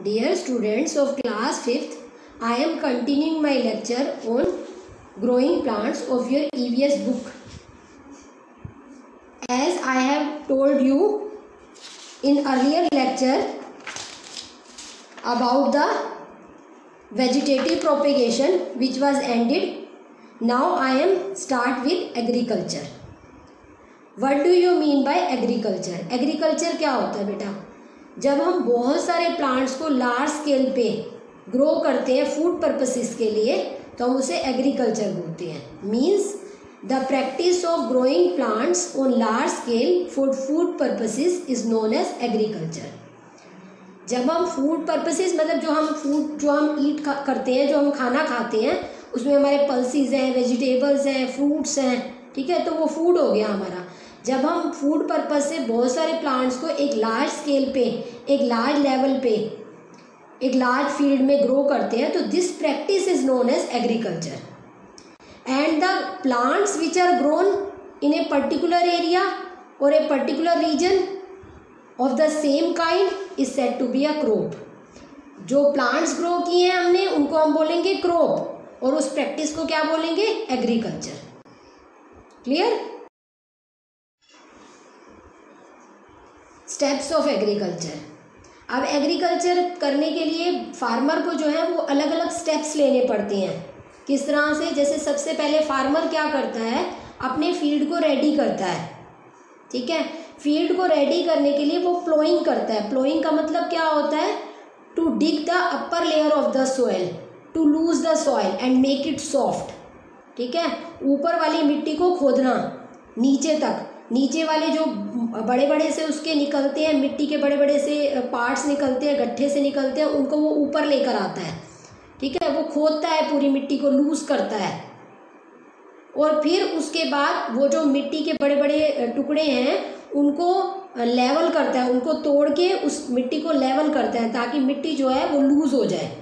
Dear students of class 5th, I am continuing my lecture on growing plants of your EVS book. As I have told you in earlier lecture about the vegetative propagation which was ended, now I am start with agriculture. What do you mean by agriculture? Agriculture क्या होता है बेटा? जब हम बहुत सारे plants को large scale पे ग्रो करते हैं फूड पर्पसेस के लिए तो हम उसे एग्रीकल्चर बोलते हैं. Means the practice of growing plants on large scale for food purposes is known as agriculture. जब हम फूड पर्पसेस मतलब जो हम ईट करते हैं, जो हम खाना खाते हैं, उसमें हमारे पल्सेस हैं, वेजिटेबल्स हैं, फ्रूट्स हैं, ठीक है, तो वो फूड हो गया हमारा. जब हम फूड पर्पस से बहुत सारे प्लांट्स को एक लार्ज स्केल पे, एक लार्ज लेवल पे, एक लार्ज फील्ड में ग्रो करते हैं तो this practice is known as agriculture. And the plants which are grown in a particular area और a particular region of the same kind is said to be a crop. जो plants grow किए हैं हमने उनको हम बोलेंगे crop और उस प्रैक्टिस को क्या बोलेंगे? Agriculture. Clear? Steps of agriculture. अब एग्रीकल्चर करने के लिए फार्मर को जो है वो अलग अलग स्टेप्स लेने पड़ते हैं. किस तरह से? जैसे सबसे पहले फार्मर क्या करता है? अपने फील्ड को रेडी करता है. ठीक है, फील्ड को रेडी करने के लिए वो प्लोइंग करता है. प्लोइंग का मतलब क्या होता है? To dig the upper layer of the soil, to loose the soil and make it soft. ठीक है, ऊपर वाली मिट्टी को खोदना नीचे तक. नीचे वाले जो बड़े बड़े से उसके निकलते हैं, मिट्टी के बड़े बड़े से पार्ट्स निकलते हैं, गड्ढे से निकलते हैं, उनको वो ऊपर लेकर आता है. ठीक है, वो खोदता है, पूरी मिट्टी को लूज करता है और फिर उसके बाद वो जो मिट्टी के बड़े बड़े टुकड़े हैं उनको लेवल करता है, उनको तोड़ के उस मिट्टी को लेवल करता है ताकि मिट्टी जो है वो लूज हो जाए.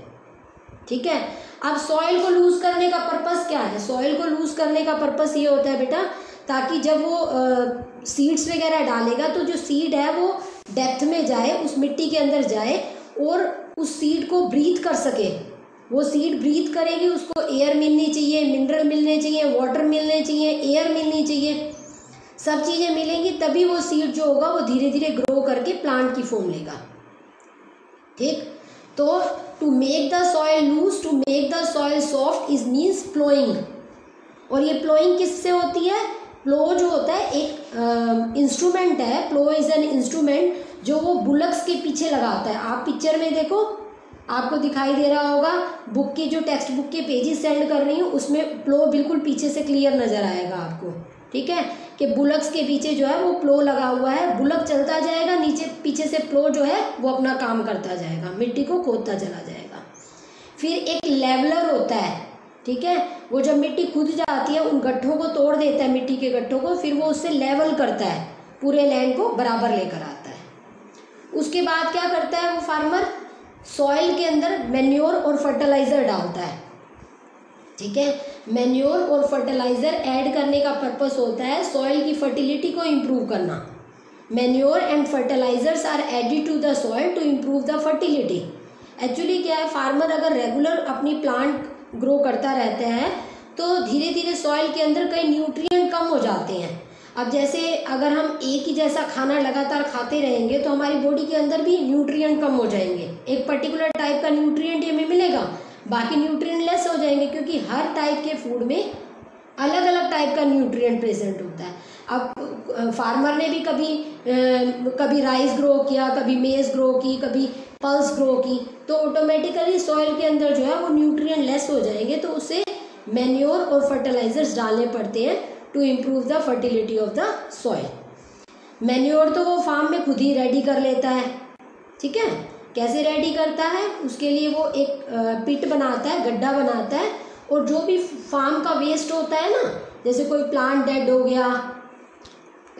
ठीक है, अब सॉइल को लूज करने का पर्पस क्या है? सॉइल को लूज करने का पर्पस ये होता है बेटा ताकि जब वो सीड्स वगैरह डालेगा तो जो सीड है वो डेप्थ में जाए, उस मिट्टी के अंदर जाए और उस सीड को ब्रीथ कर सके. वो सीड ब्रीथ करेगी, उसको एयर मिलनी चाहिए, मिनरल मिलने चाहिए, वाटर मिलने चाहिए, एयर मिलनी चाहिए, सब चीज़ें मिलेंगी तभी वो सीड जो होगा वो धीरे धीरे ग्रो करके प्लांट की फॉर्म लेगा. ठीक, तो to make the soil loose, to make the soil soft is means ploughing. और ये प्लोइंग किससे होती है? प्लो जो होता है एक इंस्ट्रूमेंट है. प्लो इज एन इंस्ट्रूमेंट जो वो बुलक्स के पीछे लगाता है. आप पिक्चर में देखो, आपको दिखाई दे रहा होगा, बुक की जो टेक्स्ट बुक के पेजेस सेंड कर रही हूँ उसमें प्लो बिल्कुल पीछे से क्लियर नजर आएगा आपको. ठीक है, कि बुलक्स के पीछे जो है वो प्लो लगा हुआ है, बुलक चलता जाएगा, नीचे पीछे से प्लो जो है वो अपना काम करता जाएगा, मिट्टी को खोदता चला जाएगा. फिर एक लेवलर होता है. ठीक है, वो जब मिट्टी खुद जाती है उन गड्ढों को तोड़ देता है, मिट्टी के गड्ढों को, फिर वो उससे लेवल करता है, पूरे लैंड को बराबर लेकर आता है. उसके बाद क्या करता है वो फार्मर? सॉइल के अंदर मैन्योर और फर्टिलाइजर डालता है. ठीक है, मैन्योर और फर्टिलाइजर ऐड करने का पर्पस होता है सॉइल की फर्टिलिटी को इम्प्रूव करना. Manure and fertilisers are added to the soil to improve the fertility. Actually क्या है, फार्मर अगर रेगुलर अपनी प्लांट ग्रो करता रहता है तो धीरे धीरे सॉइल के अंदर कई न्यूट्रिएंट कम हो जाते हैं. अब जैसे अगर हम एक ही जैसा खाना लगातार खाते रहेंगे तो हमारी बॉडी के अंदर भी न्यूट्रिएंट कम हो जाएंगे. एक पर्टिकुलर टाइप का न्यूट्रिएंट हमें मिलेगा, बाकी न्यूट्रिएंट लेस हो जाएंगे क्योंकि हर टाइप के फूड में अलग अलग टाइप का न्यूट्रिएंट प्रेजेंट होता है. अब फार्मर ने भी कभी राइस ग्रो किया, कभी मेज ग्रो की, कभी पल्स ग्रो की, तो ऑटोमेटिकली सॉइल के अंदर जो है वो न्यूट्रिएंट लेस हो जाएंगे, तो उसे मैन्योर और फर्टिलाइजर्स डालने पड़ते हैं to improve the fertility of the soil. Manure तो वो फार्म में खुद ही रेडी कर लेता है. ठीक है, कैसे रेडी करता है? उसके लिए वो एक पिट बनाता है, गड्ढा बनाता है, और जो भी फार्म का वेस्ट होता है ना, जैसे कोई प्लांट डेड हो गया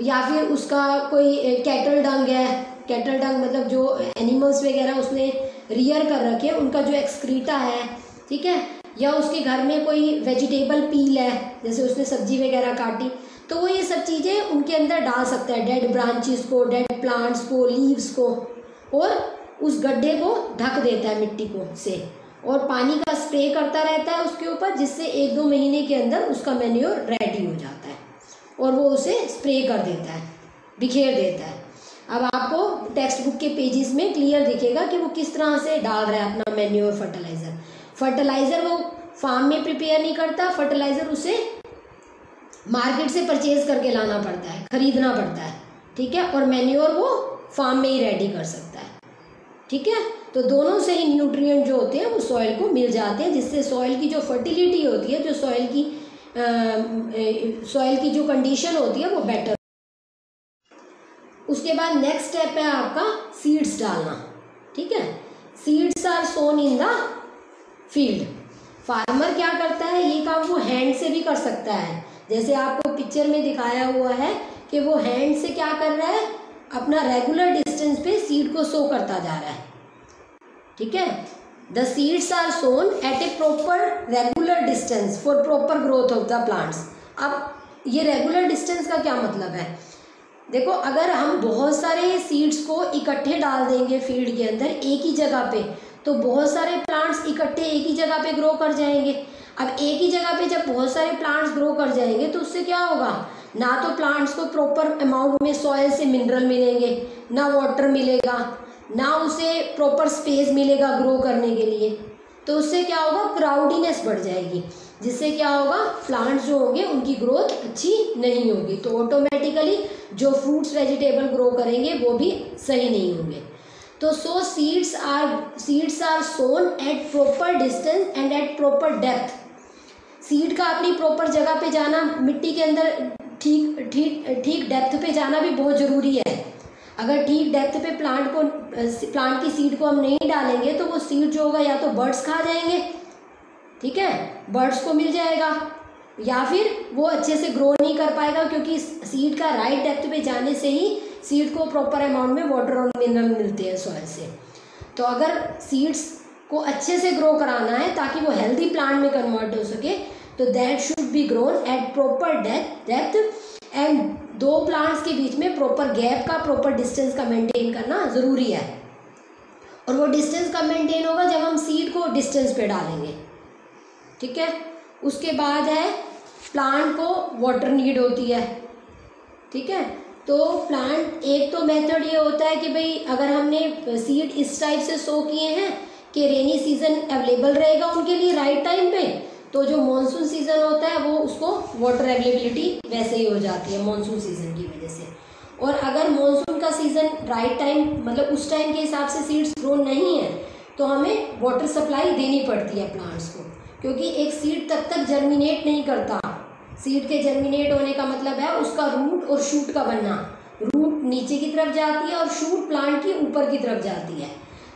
या फिर उसका कोई कैटल डंग है, कैटल डंग मतलब जो एनिमल्स वगैरह उसने रियर कर रखे हैं उनका जो एक्सक्रीटा है, ठीक है, या उसके घर में कोई वेजिटेबल पील है, जैसे उसने सब्जी वगैरह काटी, तो वो ये सब चीज़ें उनके अंदर डाल सकता है, डेड ब्रांचेस को, डेड प्लांट्स को, लीव्स को, और उस गड्ढे को ढक देता है मिट्टी को से, और पानी का स्प्रे करता रहता है उसके ऊपर, जिससे 1-2 महीने के अंदर उसका मैन्योर रेडी हो जाता है और वो उसे स्प्रे कर देता है, बिखेर देता है। अब आपको टेक्स्ट बुक के पेजेस में क्लियर दिखेगा कि वो किस तरह से डाल रहा है अपना मैन्योर फर्टिलाइज़र। फर्टिलाइज़र वो फार्म में प्रिपेयर नहीं करता, फर्टिलाइज़र उसे मार्केट से परचेज करके लाना पड़ता है, खरीदना पड़ता है, ठीक है। और मैन्योर वो फार्म में ही रेडी कर सकता है, ठीक है। तो दोनों से ही न्यूट्रिएंट जो होते हैं वो सॉइल को मिल जाते हैं, जिससे सॉइल की जो फर्टिलिटी होती है, जो सॉइल की जो कंडीशन होती है वो बेटर। उसके बाद नेक्स्ट स्टेप है आपका सीड्स डालना, ठीक है। Seeds are sown in the field. Farmer क्या करता है, ये काम वो हैंड से भी कर सकता है, जैसे आपको पिक्चर में दिखाया हुआ है कि वो हैंड से क्या कर रहा है, अपना रेगुलर डिस्टेंस पे सीड को सो करता जा रहा है, ठीक है। The seeds are sown at a proper regular distance for proper growth of the plants. अब ये रेगुलर डिस्टेंस का क्या मतलब है, देखो अगर हम बहुत सारे सीड्स को इकट्ठे डाल देंगे फील्ड के अंदर एक ही जगह पे, तो बहुत सारे प्लांट्स इकट्ठे एक ही जगह पे ग्रो कर जाएंगे। अब एक ही जगह पे जब बहुत सारे प्लांट्स ग्रो कर जाएंगे तो उससे क्या होगा, ना तो प्लांट्स को प्रॉपर अमाउंट में सॉइल से मिनरल मिलेंगे, ना वाटर मिलेगा, ना उसे प्रॉपर स्पेस मिलेगा ग्रो करने के लिए। तो उससे क्या होगा, क्राउडीनेस बढ़ जाएगी, जिससे क्या होगा, प्लांट्स जो होंगे उनकी ग्रोथ अच्छी नहीं होगी, तो ऑटोमेटिकली जो फ्रूट्स वेजिटेबल ग्रो करेंगे वो भी सही नहीं होंगे। तो so seeds are sown at proper distance and at proper depth. Seed का अपनी प्रॉपर जगह पे जाना, मिट्टी के अंदर ठीक डेप्थ पे जाना भी बहुत ज़रूरी है। अगर ठीक डेप्थ पे प्लांट की सीड को हम नहीं डालेंगे तो वो सीड जो होगा या तो बर्ड्स खा जाएंगे, ठीक है, बर्ड्स को मिल जाएगा, या फिर वो अच्छे से ग्रो नहीं कर पाएगा, क्योंकि सीड का राइट डेप्थ पे जाने से ही सीड को प्रॉपर अमाउंट में वाटर और मिनरल मिलते हैं सॉइल से। तो अगर सीड्स को अच्छे से ग्रो कराना है ताकि वो हेल्दी प्लांट में कन्वर्ट हो सके, तो that should B grown at proper depth and दो प्लांट्स के बीच में प्रॉपर गैप का, प्रॉपर डिस्टेंस का मेंटेन करना ज़रूरी है। और वो डिस्टेंस कब मेंटेन होगा, जब हम सीड को डिस्टेंस पे डालेंगे, ठीक है। उसके बाद है प्लांट को वाटर नीड होती है, ठीक है। तो प्लांट, एक तो मेथड ये होता है कि भाई अगर हमने सीड इस टाइप से सो किए हैं कि रेनी सीजन अवेलेबल रहेगा उनके लिए राइट टाइम पे, तो जो मानसून सीजन होता है वो उसको वाटर अवेलेबिलिटी वैसे ही हो जाती है मानसून सीजन की वजह से। और अगर मानसून का सीजन राइट टाइम, मतलब उस टाइम के हिसाब से सीड्स ग्रो नहीं है, तो हमें वाटर सप्लाई देनी पड़ती है प्लांट्स को, क्योंकि एक सीड तब तक जर्मिनेट नहीं करता। सीड के जर्मिनेट होने का मतलब है उसका रूट और शूट का बनना। रूट नीचे की तरफ जाती है और शूट प्लांट की ऊपर की तरफ जाती है,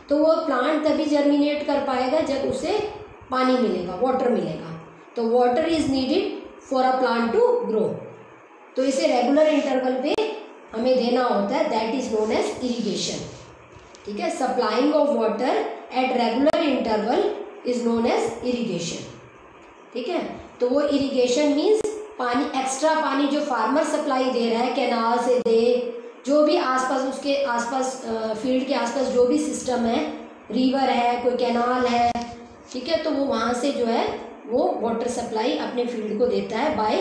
तो वो प्लांट तभी जर्मिनेट कर पाएगा जब उसे पानी मिलेगा, वाटर मिलेगा। तो water is needed for a plant to grow, तो इसे रेगुलर इंटरवल पे हमें देना होता है, that is known as irrigation, ठीक है। Supplying of water at regular interval is known as irrigation, ठीक है। तो वो इरिगेशन मीन्स पानी, एक्स्ट्रा पानी जो फार्मर सप्लाई दे रहा है, कैनाल से दे, जो भी आसपास उसके आसपास फील्ड के आसपास जो भी सिस्टम है, रिवर है, कोई कैनाल है, ठीक है, तो वो वहाँ से जो है वो वाटर सप्लाई अपने फील्ड को देता है बाय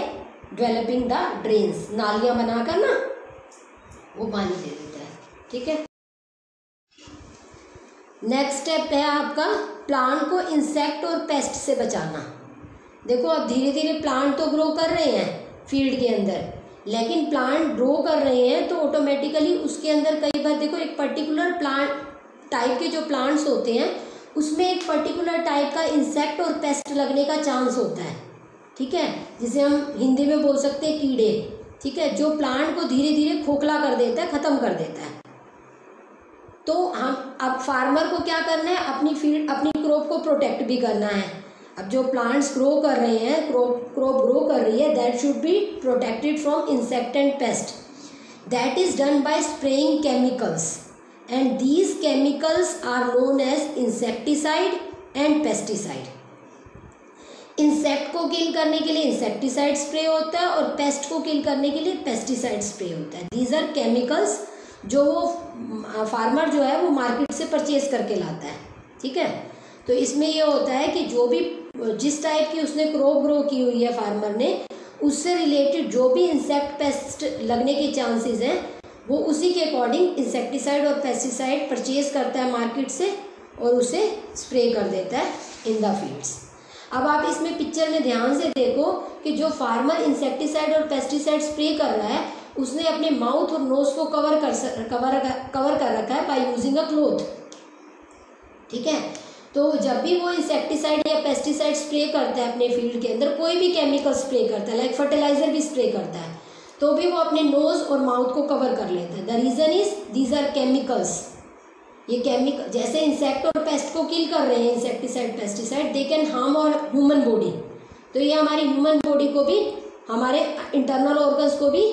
डेवलपिंग द ड्रेन्स, नालियाँ बनाकर ना वो पानी दे देता है, ठीक है। नेक्स्ट स्टेप है आपका प्लांट को इंसेक्ट और पेस्ट से बचाना। देखो अब धीरे धीरे प्लांट तो ग्रो कर रहे हैं फील्ड के अंदर, लेकिन प्लांट ग्रो कर रहे हैं तो ऑटोमेटिकली उसके अंदर कई बार देखो एक पर्टिकुलर प्लांट टाइप के जो प्लांट्स होते हैं उसमें एक पर्टिकुलर टाइप का इंसेक्ट और पेस्ट लगने का चांस होता है, ठीक है, जिसे हम हिंदी में बोल सकते हैं कीड़े, ठीक है, जो प्लांट को धीरे धीरे खोखला कर देता है, ख़त्म कर देता है। तो हम अब फार्मर को क्या करना है, अपनी क्रॉप को प्रोटेक्ट भी करना है। अब जो प्लांट्स ग्रो कर रहे हैं, क्रॉप ग्रो कर रही है, that should be protected from insect and pest. That is done by spraying chemicals and these chemicals are known as insecticide and pesticide. Insect को किल करने के लिए इंसेक्टिसाइड स्प्रे होता है और पेस्ट को किल करने के लिए पेस्टिसाइड स्प्रे होता है। दीज आर केमिकल्स जो वो फार्मर जो है वो मार्केट से परचेज करके लाता है। ठीक है, तो इसमें ये होता है कि जो भी जिस टाइप की उसने क्रॉप ग्रो की हुई है फार्मर ने, उससे रिलेटेड जो भी इंसेक्ट पेस्ट लगने के चांसेस हैं वो उसी के अकॉर्डिंग इंसेक्टिसाइड और पेस्टिसाइड परचेज करता है मार्केट से और उसे स्प्रे कर देता है इन द फील्ड्स। अब आप इसमें पिक्चर में ध्यान से देखो कि जो फार्मर इंसेक्टिसाइड और पेस्टिसाइड स्प्रे कर रहा है उसने अपने माउथ और नोज को कवर कर रखा है बाय यूजिंग अ क्लॉथ। ठीक है, तो जब भी वो इंसेक्टिसाइड या पेस्टिसाइड स्प्रे करता है अपने फील्ड के अंदर, कोई भी केमिकल स्प्रे करता है, लाइक फर्टिलाइजर भी स्प्रे करता है, तो भी वो अपने नोज और माउथ को कवर कर लेता है। The reason is these are chemicals. ये केमिकल जैसे इंसेक्ट और पेस्ट को किल कर रहे हैं insecticide pesticide, they can harm our human body, तो ये हमारी ह्यूमन बॉडी को भी, हमारे इंटरनल ऑर्गन्स को भी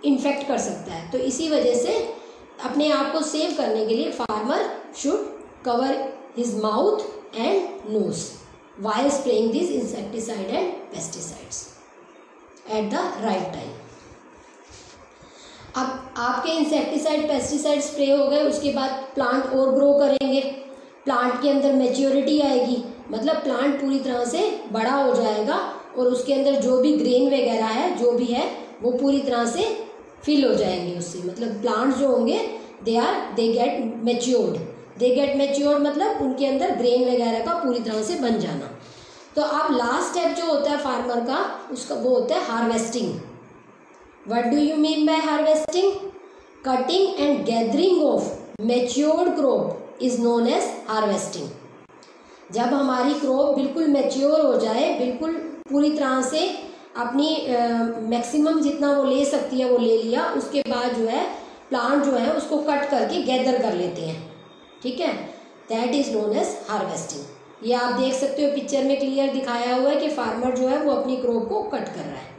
इन्फेक्ट कर सकता है। तो इसी वजह से अपने आप को सेव करने के लिए farmer should cover his mouth and nose while spraying these insecticide and pesticides at the right time। अब आपके इंसेक्टिसाइड पेस्टिसाइड स्प्रे हो गए, उसके बाद प्लांट और ग्रो करेंगे, प्लांट के अंदर मैच्योरिटी आएगी, मतलब प्लांट पूरी तरह से बड़ा हो जाएगा और उसके अंदर जो भी ग्रेन वगैरह है जो भी है वो पूरी तरह से फिल हो जाएंगे उससे, मतलब प्लांट जो होंगे दे गेट मैच्योर्ड मतलब उनके अंदर ग्रेन वगैरह का पूरी तरह से बन जाना। तो अब लास्ट स्टेप जो होता है फार्मर का, उसका वो होता है harvesting. What do you mean by harvesting? Cutting and gathering of matured crop is known as harvesting। जब हमारी क्रॉप बिल्कुल मैच्योर हो जाए, बिल्कुल पूरी तरह से अपनी मैक्सिमम जितना वो ले सकती है वो ले लिया, उसके बाद जो है प्लांट जो है उसको कट करके गैदर कर लेते हैं। ठीक है, that is known as harvesting. ये आप देख सकते हो पिक्चर में क्लियर दिखाया हुआ है कि फार्मर जो है वो अपनी क्रॉप को कट कर रहा है।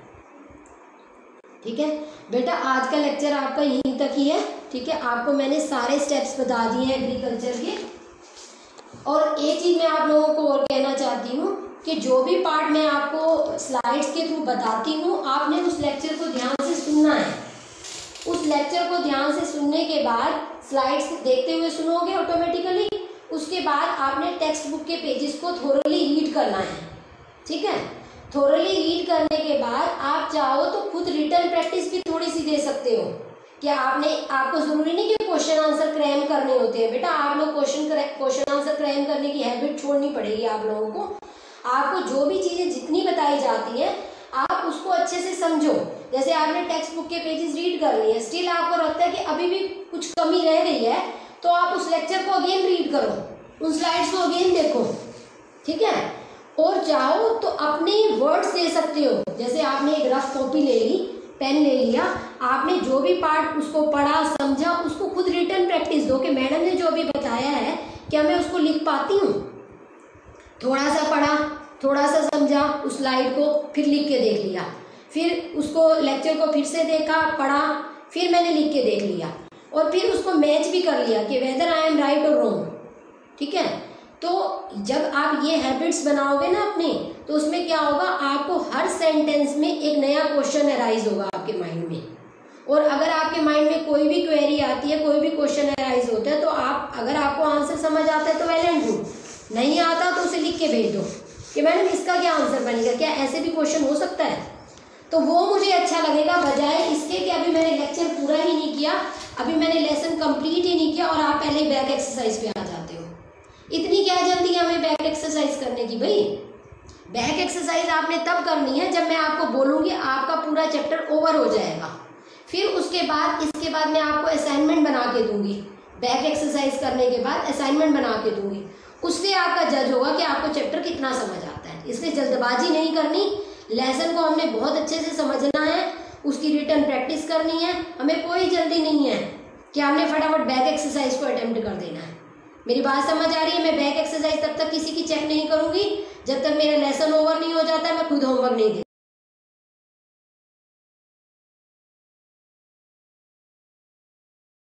ठीक है बेटा, आज का लेक्चर आपका यहीं तक ही है। ठीक है, आपको मैंने सारे स्टेप्स बता दिए हैं एग्रीकल्चर के। और एक चीज़ मैं आप लोगों को और कहना चाहती हूँ कि जो भी पार्ट मैं आपको स्लाइड्स के थ्रू बताती हूँ, आपने उस लेक्चर को ध्यान से सुनना है। उस लेक्चर को ध्यान से सुनने के बाद स्लाइड्स देखते हुए सुनोगे ऑटोमेटिकली, उसके बाद आपने टेक्स्ट बुक के पेजेस को थोरली रीड करना है। ठीक है, थोरली रीड करने के बाद आप चाहो तो खुद रिटन प्रैक्टिस भी थोड़ी सी दे सकते हो। क्या आपको जरूरी नहीं कि क्वेश्चन आंसर क्रैम करने होते हैं बेटा, आप लोग क्वेश्चन आंसर क्रैम करने की हैबिट छोड़नी पड़ेगी आप लोगों को। आपको जो भी चीजें जितनी बताई जाती हैं आप उसको अच्छे से समझो। जैसे आपने टेक्स्ट बुक के पेजेस रीड कर लिए, स्टिल आपको लगता है कि अभी भी कुछ कमी रह गई है, तो आप उस लेक्चर को अगेन रीड करो, उन स्लाइड्स को अगेन देखो। ठीक है, और चाहो तो अपने वर्ड्स दे सकते हो। जैसे आपने एक रफ कॉपी ले ली, पेन ले लिया, आपने जो भी पार्ट उसको पढ़ा समझा, उसको खुद रिटन प्रैक्टिस दो कि मैडम ने जो भी बताया है क्या मैं उसको लिख पाती हूँ। थोड़ा सा पढ़ा, थोड़ा सा समझा उस स्लाइड को, फिर लिख के देख लिया, फिर उसको लेक्चर को फिर से देखा, पढ़ा, फिर मैंने लिख के देख लिया, और फिर उसको मैच भी कर लिया कि वेदर आई एम राइट और रॉन्ग। ठीक है, तो जब आप ये हैबिट्स बनाओगे ना अपनी, तो उसमें क्या होगा, आपको हर सेंटेंस में एक नया क्वेश्चन अराइज होगा आपके माइंड में। और अगर आपके माइंड में कोई भी क्वेरी आती है, कोई भी क्वेश्चन अराइज होता है, तो अगर आपको आंसर समझ आता है तो वेल एंड गुड, नहीं आता तो उसे लिख के भेज दो कि मैडम इसका क्या आंसर बनेगा, क्या ऐसे भी क्वेश्चन हो सकता है। तो वो मुझे अच्छा लगेगा, बजाय इसके कि अभी मैंने लेक्चर पूरा ही नहीं किया, अभी मैंने लेसन कंप्लीट ही नहीं किया और आप पहले ही बैक एक्सरसाइज पे आ जाते हो। इतनी क्या जल्दी है हमें बैक एक्सरसाइज करने की भाई? बैक एक्सरसाइज आपने तब करनी है जब मैं आपको बोलूँगी आपका पूरा चैप्टर ओवर हो जाएगा। फिर इसके बाद मैं आपको असाइनमेंट बना के दूंगी। बैक एक्सरसाइज करने के बाद असाइनमेंट बना के दूंगी, उससे आपका जज होगा कि आपको चैप्टर कितना समझ आता है। इसलिए जल्दबाजी नहीं करनी, लेसन को हमने बहुत अच्छे से समझना है, उसकी रिटन प्रैक्टिस करनी है। हमें कोई जल्दी नहीं है कि हमने फटाफट बैक एक्सरसाइज को अटेम्प्ट कर देना है। मेरी बात समझ आ रही है? मैं बैक एक्सरसाइज तब तक किसी की चेक नहीं करूंगी जब तक मेरा लेसन ओवर नहीं हो जाता है, मैं खुद होमवर्क नहीं